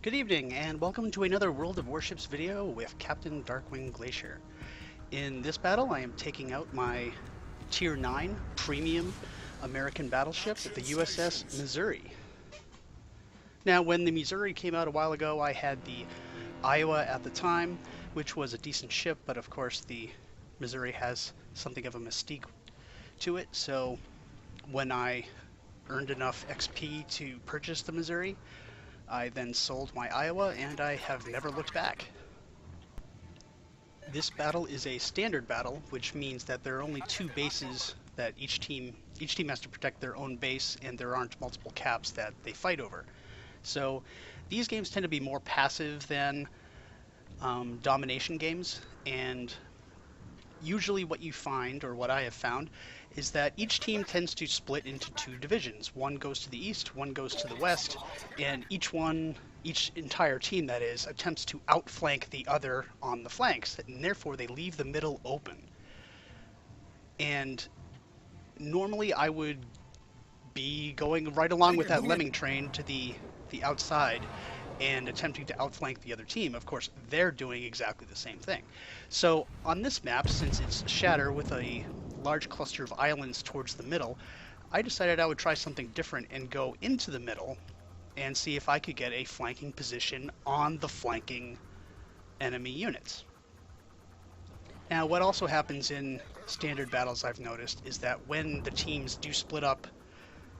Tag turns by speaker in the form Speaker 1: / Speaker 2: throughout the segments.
Speaker 1: Good evening, and welcome to another World of Warships video with Captain Darkwing Glacier. In this battle, I am taking out my Tier 9 premium American battleship, the USS Missouri. Now, when the Missouri came out a while ago, I had the Iowa at the time, which was a decent ship, but of course the Missouri has something of a mystique to it, so when I earned enough XP to purchase the Missouri, I then sold my Iowa, and I have never looked back. This battle is a standard battle, which means that there are only two bases that each team has to protect their own base, and there aren't multiple caps that they fight over. So these games tend to be more passive than domination games, and usually what you find, or what I have found, is that each team tends to split into two divisions. One goes to the east, one goes to the west, and each entire team, that is, attempts to outflank the other on the flanks, and therefore they leave the middle open. And normally I would be going right along with that lemming train to the outside and attempting to outflank the other team. Of course, they're doing exactly the same thing. So on this map, since it's Shatter with a large cluster of islands towards the middle, I decided I would try something different and go into the middle and see if I could get a flanking position on the flanking enemy units. Now, what also happens in standard battles, I've noticed, is that when the teams do split up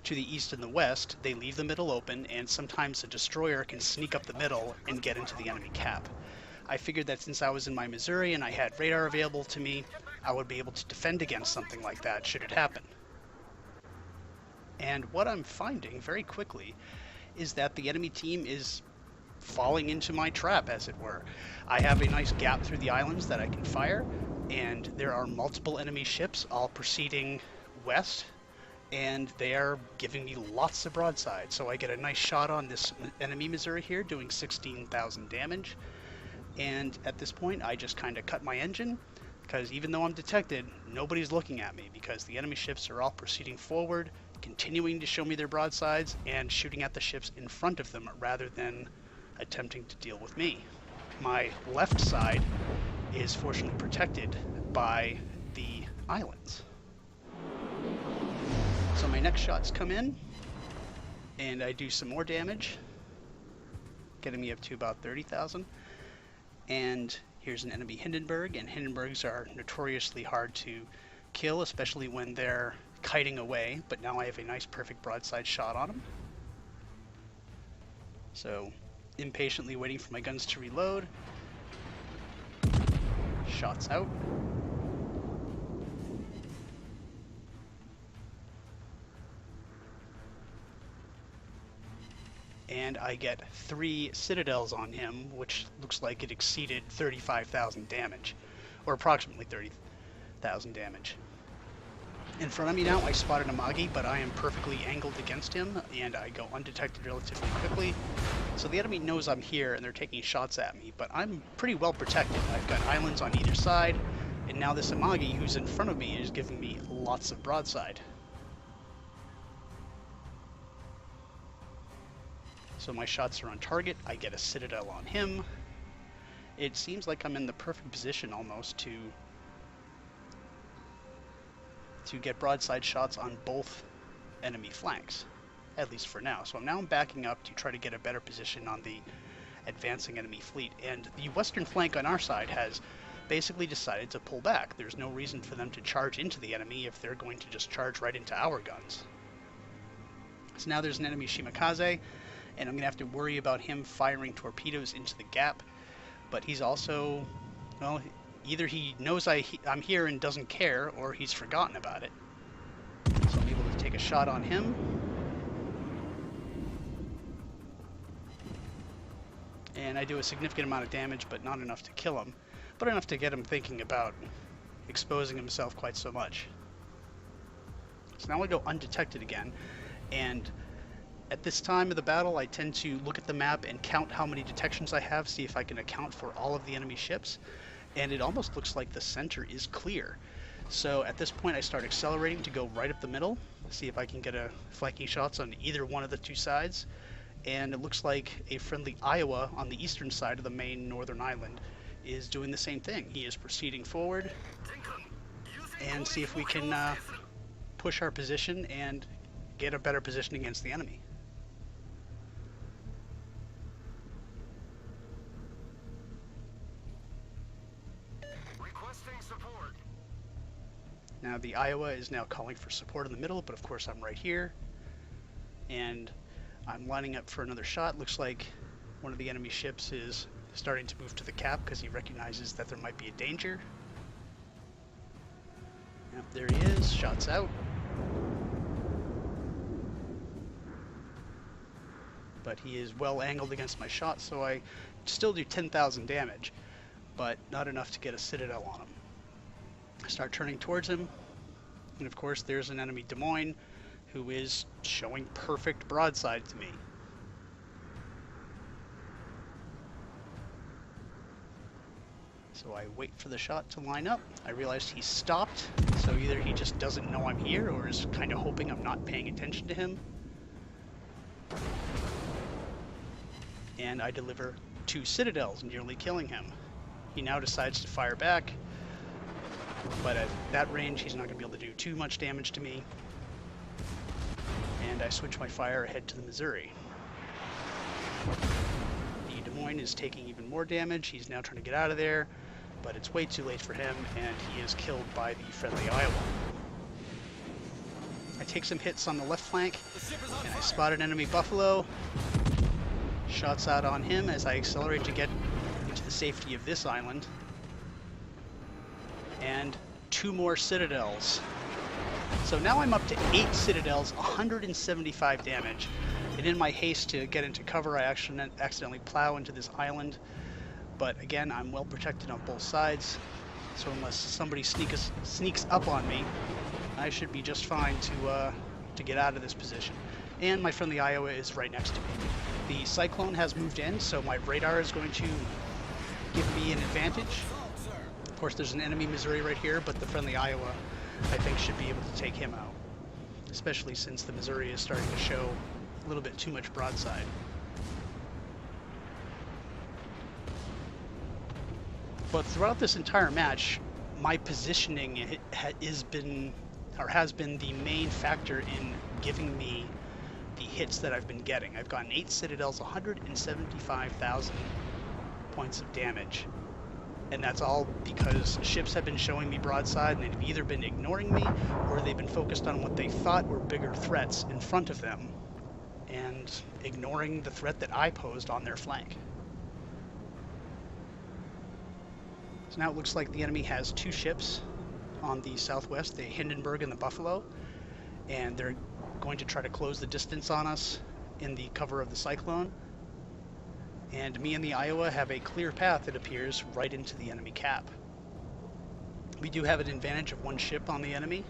Speaker 1: to the east and the west, they leave the middle open, and sometimes a destroyer can sneak up the middle and get into the enemy cap. I figured that since I was in my Missouri and I had radar available to me, I would be able to defend against something like that should it happen. And what I'm finding very quickly is that the enemy team is falling into my trap, as it were. I have a nice gap through the islands that I can fire, and there are multiple enemy ships all proceeding west, and they are giving me lots of broadside. So I get a nice shot on this enemy Missouri here, doing 16,000 damage. And at this point, I just kind of cut my engine, because even though I'm detected, nobody's looking at me, because the enemy ships are all proceeding forward, continuing to show me their broadsides, and shooting at the ships in front of them, rather than attempting to deal with me. My left side is fortunately protected by the islands. So my next shots come in, and I do some more damage, getting me up to about 30,000. And here's an enemy Hindenburg, and Hindenburgs are notoriously hard to kill, especially when they're kiting away, but now I have a nice perfect broadside shot on them. So, impatiently waiting for my guns to reload. Shots out. And I get 3 citadels on him, which looks like it exceeded 35,000 damage, or approximately 30,000 damage. In front of me now, I spotted a Magi, but I am perfectly angled against him, and I go undetected relatively quickly. So the enemy knows I'm here, and they're taking shots at me, but I'm pretty well protected. I've got islands on either side, and now this Amagi who's in front of me is giving me lots of broadside. So my shots are on target. I get a citadel on him. It seems like I'm in the perfect position almost to get broadside shots on both enemy flanks, at least for now. So now I'm backing up to try to get a better position on the advancing enemy fleet. And the western flank on our side has basically decided to pull back. There's no reason for them to charge into the enemy if they're going to just charge right into our guns. So now there's an enemy Shimakaze, and I'm going to have to worry about him firing torpedoes into the gap. But he's also, well, either he knows I'm here and doesn't care, or he's forgotten about it. So I'm able to take a shot on him. And I do a significant amount of damage, but not enough to kill him. But enough to get him thinking about exposing himself quite so much. So now I go undetected again, and at this time of the battle, I tend to look at the map and count how many detections I have, see if I can account for all of the enemy ships, and it almost looks like the center is clear. So at this point, I start accelerating to go right up the middle, see if I can get a flanking shots on either one of the two sides, And it looks like a friendly Iowa on the eastern side of the main northern island is doing the same thing. He is proceeding forward and see if we can push our position and get a better position against the enemy.
Speaker 2: Requesting support.
Speaker 1: Now the Iowa is now calling for support in the middle, but of course I'm right here. And I'm lining up for another shot. Looks like one of the enemy ships is starting to move to the cap because he recognizes that there might be a danger. Yep, there he is. Shots out. But he is well angled against my shot, so I still do 10,000 damage, but not enough to get a citadel on him. I start turning towards him, and of course there's an enemy Des Moines who is showing perfect broadside to me. So I wait for the shot to line up. I realized he stopped, so either he just doesn't know I'm here or is kind of hoping I'm not paying attention to him. And I deliver 2 citadels, nearly killing him. He now decides to fire back, but at that range he's not going to be able to do too much damage to me. And I switch my fire ahead to the Missouri. The Des Moines is taking even more damage. He's now trying to get out of there, but it's way too late for him, and he is killed by the friendly Iowa. I take some hits on the left flank, and I spot an enemy Buffalo. Shots out on him as I accelerate to get into the safety of this island. And 2 more citadels. So now I'm up to 8 citadels, 175 damage. And in my haste to get into cover, I accidentally plow into this island. But again, I'm well protected on both sides. So unless somebody sneaks up on me, I should be just fine to get out of this position. And my friendly Iowa is right next to me. The Cyclone has moved in, so my radar is going to give me an advantage. Of course, there's an enemy Missouri right here, but the friendly Iowa, I think, should be able to take him out, especially since the Missouri is starting to show a little bit too much broadside. But throughout this entire match, my positioning has been the main factor in giving me the hits that I've been getting. I've gotten 8 citadels, 175,000 points of damage. And that's all because ships have been showing me broadside, and they've either been ignoring me or they've been focused on what they thought were bigger threats in front of them and ignoring the threat that I posed on their flank. So now it looks like the enemy has 2 ships on the southwest, the Hindenburg and the Buffalo, and they're going to try to close the distance on us in the cover of the Cyclone. And me and the Iowa have a clear path, it appears, right into the enemy cap. We do have an advantage of 1 ship on the enemy,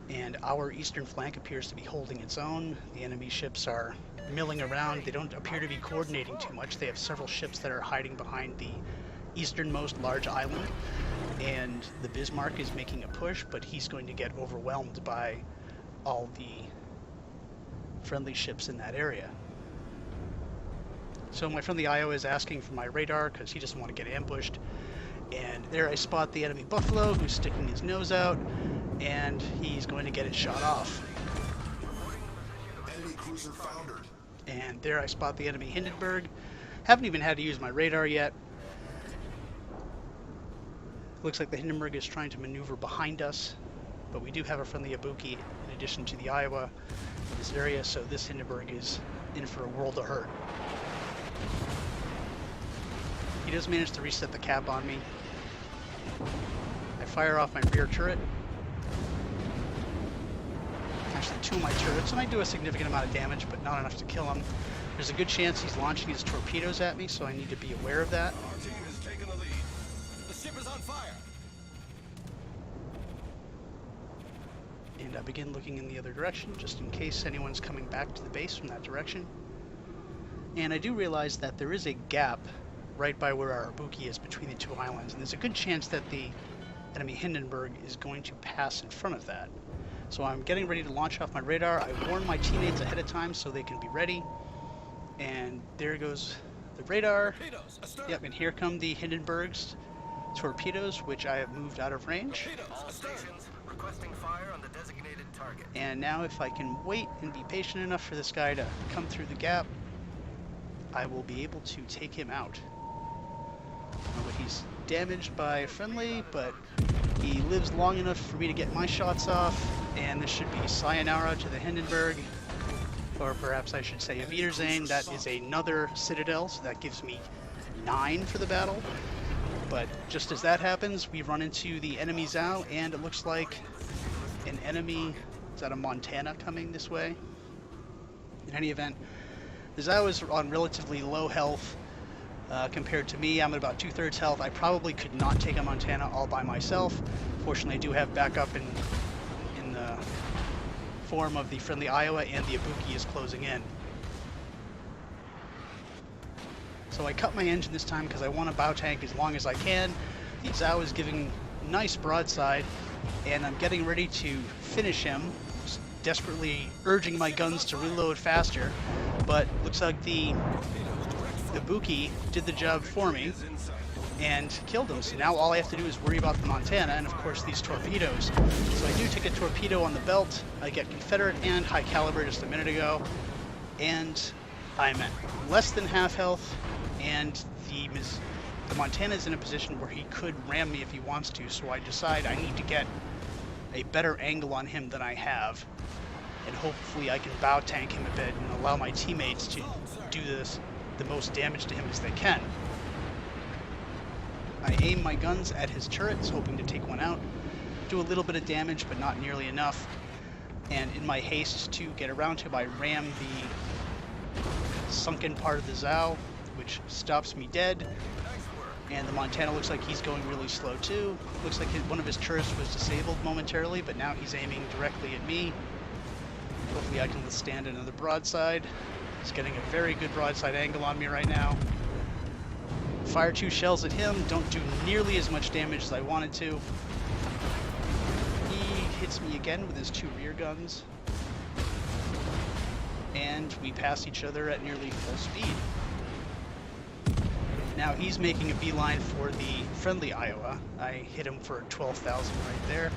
Speaker 1: and our eastern flank appears to be holding its own. The enemy ships are milling around. They don't appear to be coordinating too much. They have several ships that are hiding behind the easternmost large island, and the Bismarck is making a push, but he's going to get overwhelmed by all the friendly ships in that area. So my friendly Iowa is asking for my radar because he doesn't want to get ambushed. And there I spot the enemy Buffalo, who's sticking his nose out, and he's going to get it shot off.
Speaker 2: Enemy cruiser foundered.
Speaker 1: And there I spot the enemy Hindenburg. Haven't even had to use my radar yet. Looks like the Hindenburg is trying to maneuver behind us, but we do have a friendly Ibuki in addition to the Iowa in this area, so this Hindenburg is in for a world of hurt. He does manage to reset the cap on me. I fire off my rear turret. Actually 2 of my turrets, and I do a significant amount of damage, but not enough to kill him. There's a good chance he's launching his torpedoes at me, so I need to be aware of that.
Speaker 2: Our team has taken the lead. The ship is on fire.
Speaker 1: And I begin looking in the other direction, just in case anyone's coming back to the base from that direction. And I do realize that there is a gap right by where our Ibuki is between the 2 islands, and there's a good chance that the enemy Hindenburg is going to pass in front of that. So I'm getting ready to launch off my radar. I warn my teammates ahead of time so they can be ready. And there goes the radar.
Speaker 2: Torpedoes, astern.
Speaker 1: Yep, and here come the Hindenburg's torpedoes, which I have moved out of range.
Speaker 2: Torpedoes,
Speaker 3: All
Speaker 2: astern.
Speaker 3: stations requesting fire on the designated target.
Speaker 1: And now if I can wait and be patient enough for this guy to come through the gap, I will be able to take him out. He's damaged by a friendly, but he lives long enough for me to get my shots off, and this should be sayonara to the Hindenburg, or perhaps I should say a Wiedersehen. That is another citadel, so that gives me 9 for the battle. But just as that happens, we run into the enemy Zhao, and it looks like an enemy, is that a Montana coming this way? In any event, the Zhao is on relatively low health compared to me. I'm at about 2/3 health. I probably could not take a Montana all by myself. Fortunately, I do have backup in the form of the friendly Iowa, and the Ibuki is closing in. So I cut my engine this time because I want to bow tank as long as I can. The Zhao is giving nice broadside, and I'm getting ready to finish him, just desperately urging my guns to reload faster. But looks like the Ibuki did the job for me and killed him. So now all I have to do is worry about the Montana and, of course, these torpedoes. So I do take a torpedo on the belt. I get Confederate and high caliber just a minute ago, and I'm at less than half health, and the Montana's in a position where he could ram me if he wants to, so I decide I need to get a better angle on him than I have, and hopefully I can bow tank him a bit and allow my teammates to do the most damage to him as they can. I aim my guns at his turrets, hoping to take one out, do a little bit of damage but not nearly enough, and in my haste to get around him, I ram the sunken part of the Zhao, which stops me dead. And the Montana looks like he's going really slow too. Looks like one of his turrets was disabled momentarily, but now he's aiming directly at me. Hopefully I can withstand another broadside. He's getting a very good broadside angle on me right now. Fire 2 shells at him, don't do nearly as much damage as I wanted to. He hits me again with his 2 rear guns. And we pass each other at nearly full speed. Now he's making a beeline for the friendly Iowa. I hit him for 12,000 right there,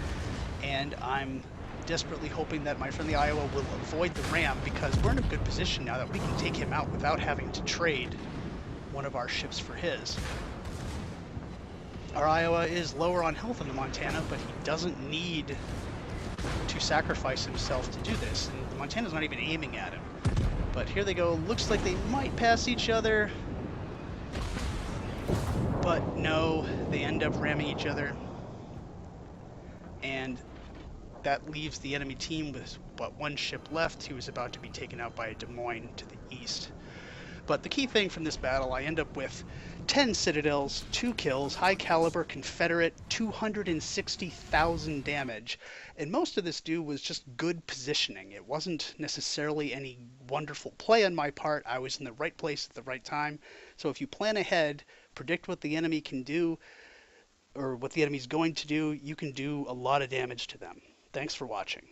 Speaker 1: and I'm desperately hoping that my friendly Iowa will avoid the ram, because we're in a good position now that we can take him out without having to trade one of our ships for his. Our Iowa is lower on health than the Montana, but he doesn't need to sacrifice himself to do this, and the Montana's not even aiming at him. But here they go. Looks like they might pass each other. But no, they end up ramming each other, and that leaves the enemy team with but 1 ship left, who is about to be taken out by a Des Moines to the east. But the key thing from this battle, I end up with 10 citadels, 2 kills, high caliber Confederate, 260,000 damage, and most of this due was just good positioning. It wasn't necessarily any wonderful play on my part. I was in the right place at the right time. So if you plan ahead, predict what the enemy can do, or what the enemy's going to do, you can do a lot of damage to them. Thanks for watching.